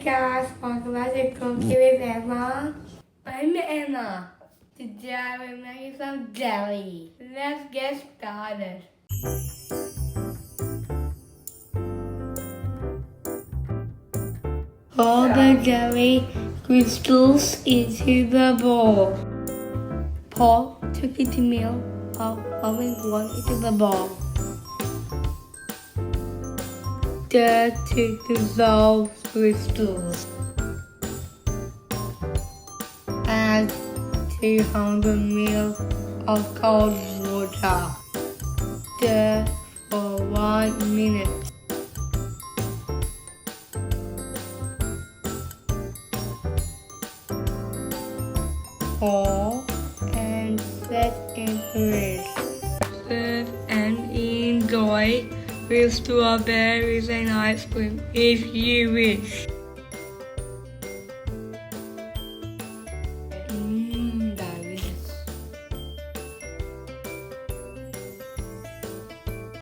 guys, welcome back to Cooking with Emma. I'm Emma. Today we're making some jelly. Let's get started. Pour the jelly crystals into the bowl. Pour 250 ml of almond water into the bowl. Stir to dissolve crystals. Add 200 ml of cold water. Stir for 1 minute. Pour and set in rest. Serve and enjoy with strawberries and ice cream if you wish.